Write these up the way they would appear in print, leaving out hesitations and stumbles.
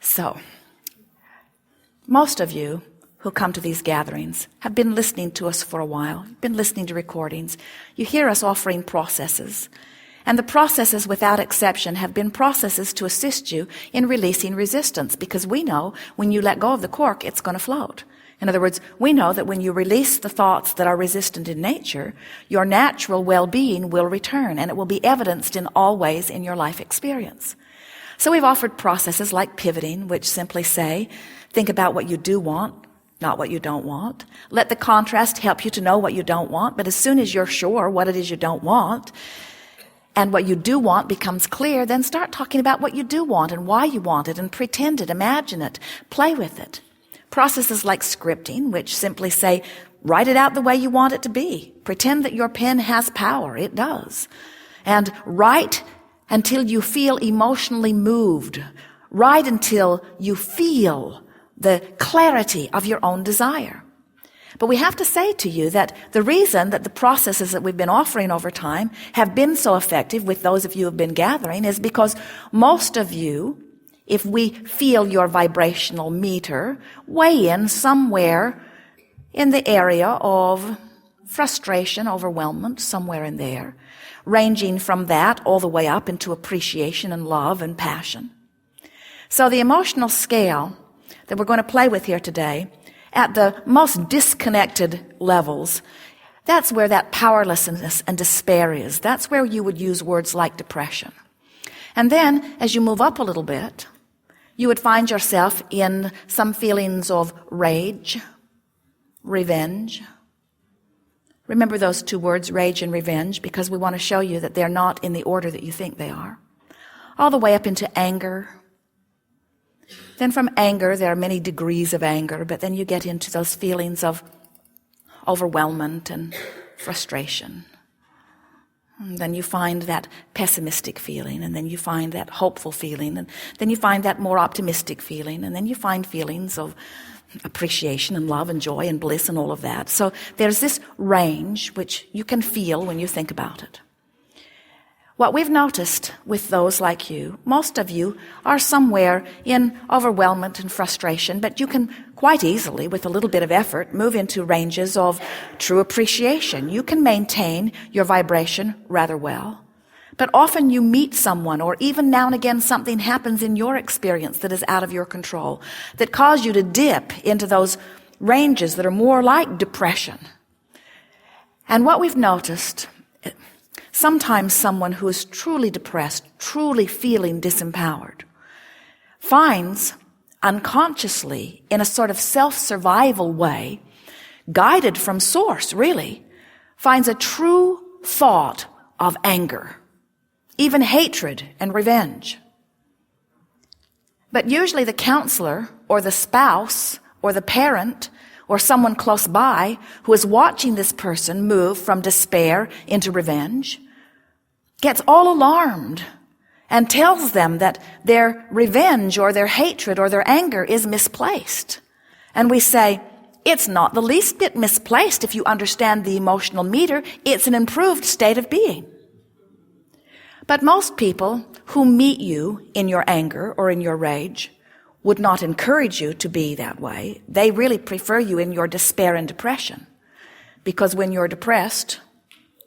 So, most of you who come to these gatherings have been listening to us for a while. You've been listening to recordings. You hear us offering processes. And the processes, without exception, have been processes to assist you in releasing resistance, because we know when you let go of the cork, it's going to float. In other words, we know that when you release the thoughts that are resistant in nature, your natural well-being will return, and it will be evidenced in all ways in your life experience. So we've offered processes like pivoting, which simply say, think about what you do want, not what you don't want. Let the contrast help you to know what you don't want, but as soon as you're sure what it is you don't want, and what you do want becomes clear, then start talking about what you do want and why you want it, and pretend it, imagine it, play with it. Processes like scripting, which simply say, write it out the way you want it to be. Pretend that your pen has power. It does. And write until you feel emotionally moved. Write until you feel the clarity of your own desire. But we have to say to you that the reason that the processes that we've been offering over time have been so effective with those of you who have been gathering is because most of you, if we feel your vibrational meter, weigh in somewhere in the area of frustration, overwhelmment, somewhere in there, ranging from that all the way up into appreciation and love and passion. So the emotional scale that we're going to play with here today, at the most disconnected levels, that's where that powerlessness and despair is. That's where you would use words like depression. And then, as you move up a little bit, you would find yourself in some feelings of rage, revenge. Remember those two words, rage and revenge, because we want to show you that they're not in the order that you think they are. All the way up into anger. Then from anger, there are many degrees of anger, but then you get into those feelings of overwhelmment and frustration. And then you find that pessimistic feeling, and then you find that hopeful feeling, and then you find that more optimistic feeling, and then you find feelings of appreciation and love and joy and bliss and all of that. So there's this range which you can feel when you think about it. What we've noticed with those like you, most of you are somewhere in overwhelmment and frustration, but you can quite easily, with a little bit of effort, move into ranges of true appreciation. You can maintain your vibration rather well. But often you meet someone, or even now and again something happens in your experience that is out of your control, that cause you to dip into those ranges that are more like depression. And what we've noticed, sometimes someone who is truly depressed, truly feeling disempowered, finds unconsciously, in a sort of self-survival way, guided from source, really, finds a true thought of anger, even hatred and revenge. But usually the counselor or the spouse or the parent or someone close by who is watching this person move from despair into revenge gets all alarmed and tells them that their revenge or their hatred or their anger is misplaced. And we say, it's not the least bit misplaced if you understand the emotional meter. It's an improved state of being. But most people who meet you in your anger or in your rage would not encourage you to be that way. They really prefer you in your despair and depression. Because when you're depressed,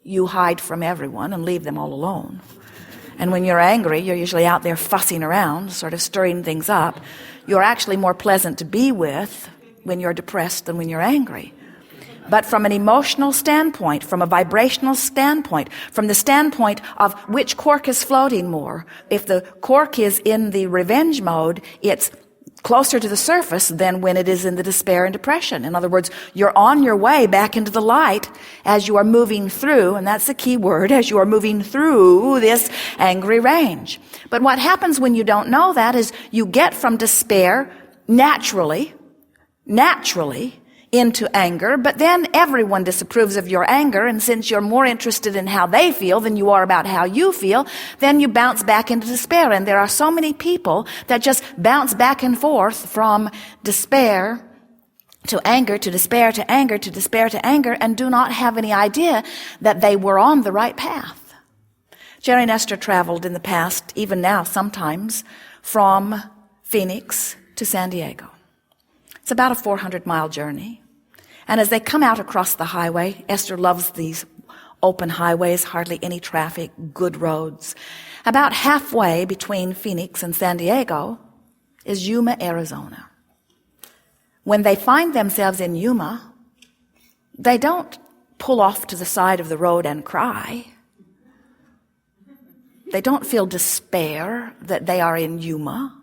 you hide from everyone and leave them all alone. And when you're angry, you're usually out there fussing around, sort of stirring things up. You're actually more pleasant to be with when you're depressed than when you're angry. But from an emotional standpoint, from a vibrational standpoint, from the standpoint of which cork is floating more, if the cork is in the revenge mode, it's closer to the surface than when it is in the despair and depression. In other words, you're on your way back into the light as you are moving through, and that's the key word, as you are moving through this angry range. But what happens when you don't know that is you get from despair naturally into anger, but then everyone disapproves of your anger, and since you're more interested in how they feel than you are about how you feel, then you bounce back into despair. And there are so many people that just bounce back and forth from despair to anger, to despair, to anger, to despair, to anger, and do not have any idea that they were on the right path. Jerry and Esther traveled in the past, even now sometimes, from Phoenix to San Diego. It's about a 400-mile journey. And as they come out across the highway, Esther loves these open highways, hardly any traffic, good roads. About halfway between Phoenix and San Diego is Yuma, Arizona. When they find themselves in Yuma, they don't pull off to the side of the road and cry. They don't feel despair that they are in Yuma,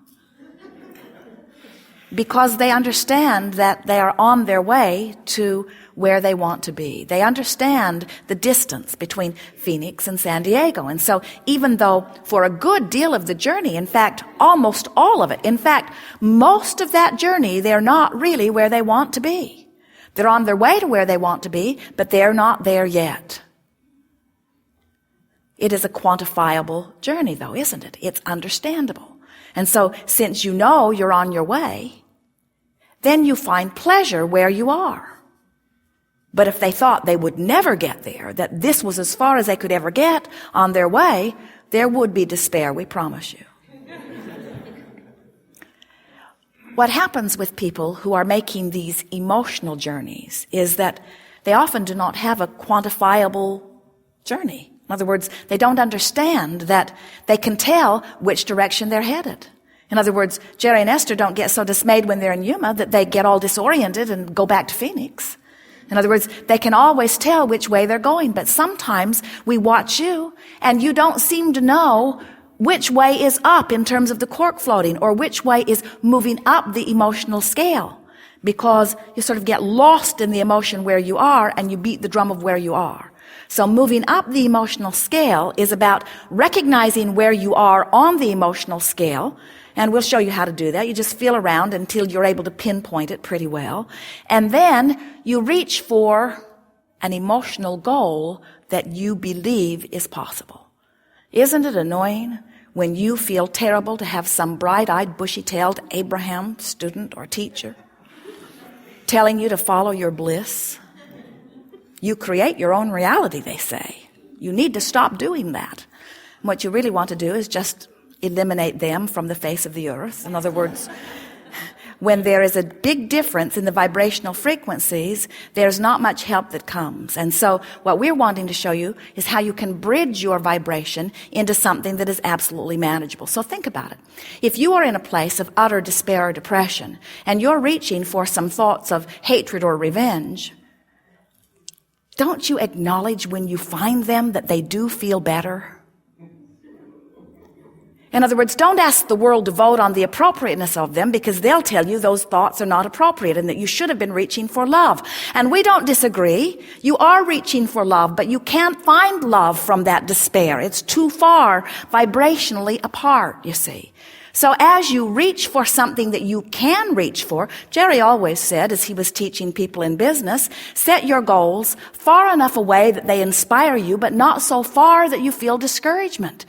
because they understand that they are on their way to where they want to be. They understand the distance between Phoenix and San Diego. And so even though for a good deal of the journey, in fact, almost all of it, in fact, most of that journey, they're not really where they want to be. They're on their way to where they want to be, but they're not there yet. It is a quantifiable journey, though, isn't it? It's understandable. And so since you know you're on your way, then you find pleasure where you are. But if they thought they would never get there, that this was as far as they could ever get on their way, there would be despair, we promise you. What happens with people who are making these emotional journeys is that they often do not have a quantifiable journey. In other words, they don't understand that they can tell which direction they're headed. In other words, Jerry and Esther don't get so dismayed when they're in Yuma that they get all disoriented and go back to Phoenix. In other words, they can always tell which way they're going, but sometimes we watch you and you don't seem to know which way is up in terms of the cork floating or which way is moving up the emotional scale, because you sort of get lost in the emotion where you are and you beat the drum of where you are. So moving up the emotional scale is about recognizing where you are on the emotional scale. And we'll show you how to do that. You just feel around until you're able to pinpoint it pretty well. And then you reach for an emotional goal that you believe is possible. Isn't it annoying when you feel terrible to have some bright-eyed, bushy-tailed Abraham student or teacher telling you to follow your bliss? You create your own reality, they say. You need to stop doing that. What you really want to do is just eliminate them from the face of the earth. In other words, when there is a big difference in the vibrational frequencies, there's not much help that comes. And so what we're wanting to show you is how you can bridge your vibration into something that is absolutely manageable. So think about it. If you are in a place of utter despair or depression, and you're reaching for some thoughts of hatred or revenge, don't you acknowledge when you find them that they do feel better? In other words, don't ask the world to vote on the appropriateness of them, because they'll tell you those thoughts are not appropriate and that you should have been reaching for love. And we don't disagree. You are reaching for love, but you can't find love from that despair. It's too far vibrationally apart, you see. So as you reach for something that you can reach for, Jerry always said, as he was teaching people in business, set your goals far enough away that they inspire you, but not so far that you feel discouragement.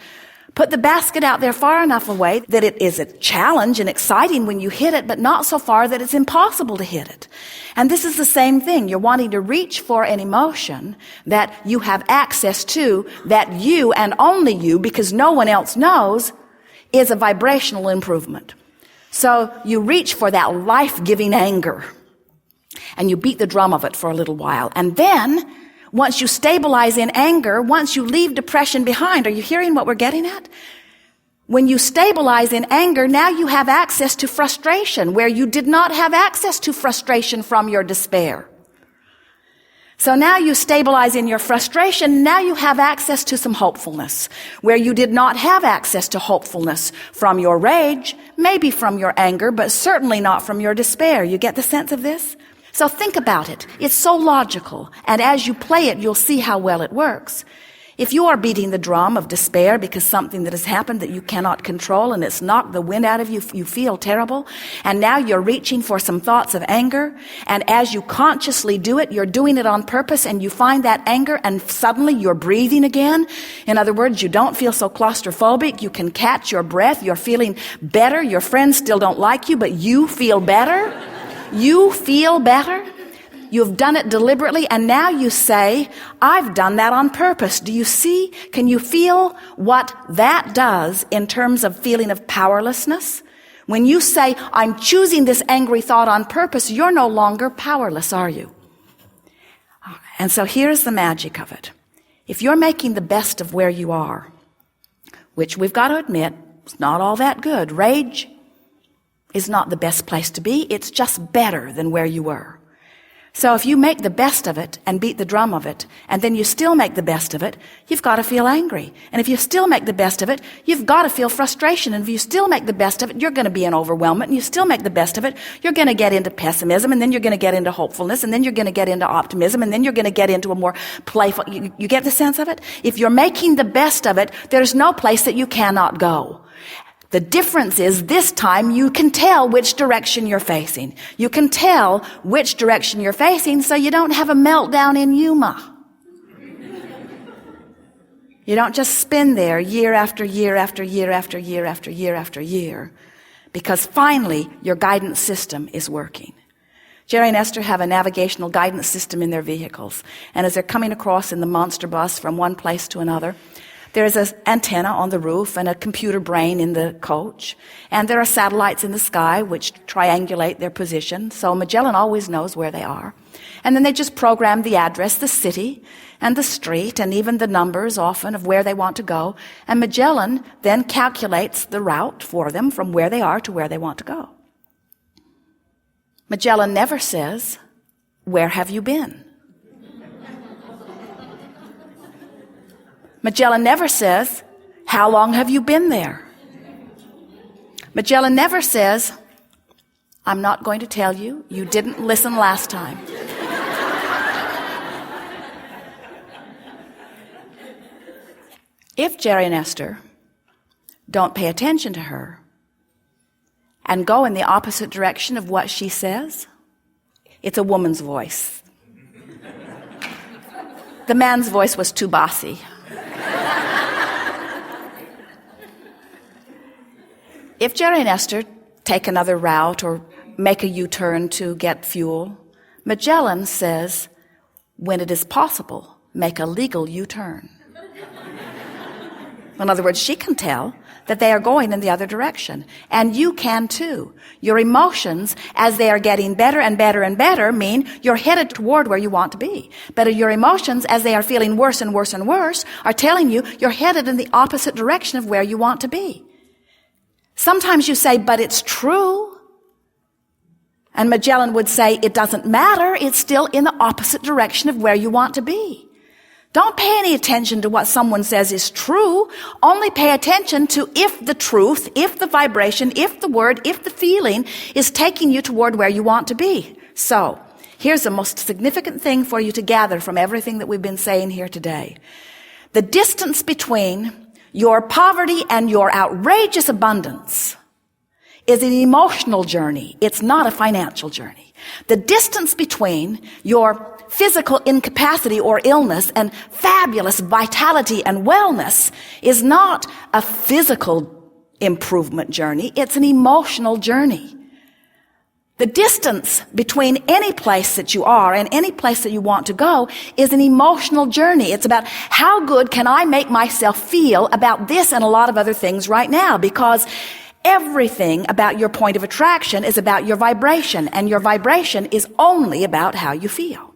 Put the basket out there far enough away that it is a challenge and exciting when you hit it, but not so far that it's impossible to hit it. And this is the same thing. You're wanting to reach for an emotion that you have access to, that you and only you, because no one else knows, is a vibrational improvement. So you reach for that life-giving anger, and you beat the drum of it for a little while. And then, once you stabilize in anger, once you leave depression behind, are you hearing what we're getting at? When you stabilize in anger, now you have access to frustration, where you did not have access to frustration from your despair. So now you stabilize in your frustration, now you have access to some hopefulness, where you did not have access to hopefulness from your rage, maybe from your anger, but certainly not from your despair. You get the sense of this? So think about it. It's so logical. And as you play it, you'll see how well it works. If you are beating the drum of despair because something that has happened that you cannot control and it's knocked the wind out of you, you feel terrible, and now you're reaching for some thoughts of anger, and as you consciously do it, you're doing it on purpose, and you find that anger and suddenly you're breathing again. In other words, you don't feel so claustrophobic, you can catch your breath, you're feeling better, your friends still don't like you, but you feel better. You feel better. You've done it deliberately, and now you say, I've done that on purpose. Do you see? Can you feel what that does in terms of feeling of powerlessness? When you say, I'm choosing this angry thought on purpose, you're no longer powerless, are you? And so here's the magic of it. If you're making the best of where you are, which we've got to admit, it's not all that good. Rage is not the best place to be. It's just better than where you were. So if you make the best of it and beat the drum of it, and then you still make the best of it, you've got to feel angry. And if you still make the best of it, you've got to feel frustration. And if you still make the best of it, you're going to be in overwhelmment. And you still make the best of it, you're going to get into pessimism, and then you're going to get into hopefulness, and then you're going to get into optimism, and then you're going to get into a more playful, you get the sense of it? If you're making the best of it, there's no place that you cannot go. The difference is this time you can tell which direction you're facing. You can tell which direction you're facing so you don't have a meltdown in Yuma. You don't just spin there year after year after year after year after year after year, because finally your guidance system is working. Jerry and Esther have a navigational guidance system in their vehicles, and as they're coming across in the monster bus from one place to another, there's an antenna on the roof and a computer brain in the coach. And there are satellites in the sky which triangulate their position. So Magellan always knows where they are. And then they just program the address, the city, and the street, and even the numbers often of where they want to go. And Magellan then calculates the route for them from where they are to where they want to go. Magellan never says, "Where have you been?" Magellan never says, "How long have you been there?" Magellan never says, "I'm not going to tell you. You didn't listen last time." If Jerry and Esther don't pay attention to her and go in the opposite direction of what she says, it's a woman's voice. The man's voice was too bossy. If Jerry and Esther take another route or make a U-turn to get fuel, Magellan says, when it is possible, make a legal U-turn. In other words, she can tell that they are going in the other direction. And you can too. Your emotions, as they are getting better and better and better, mean you're headed toward where you want to be. But your emotions, as they are feeling worse and worse and worse, are telling you you're headed in the opposite direction of where you want to be. Sometimes you say, but it's true. And Magellan would say, it doesn't matter. It's still in the opposite direction of where you want to be. Don't pay any attention to what someone says is true. Only pay attention to if the truth, if the vibration, if the word, if the feeling is taking you toward where you want to be. So, here's the most significant thing for you to gather from everything that we've been saying here today. The distance between your poverty and your outrageous abundance is an emotional journey. It's not a financial journey. The distance between your physical incapacity or illness and fabulous vitality and wellness is not a physical improvement journey. It's an emotional journey. The distance between any place that you are and any place that you want to go is an emotional journey. It's about how good can I make myself feel about this and a lot of other things right now, because everything about your point of attraction is about your vibration, and your vibration is only about how you feel.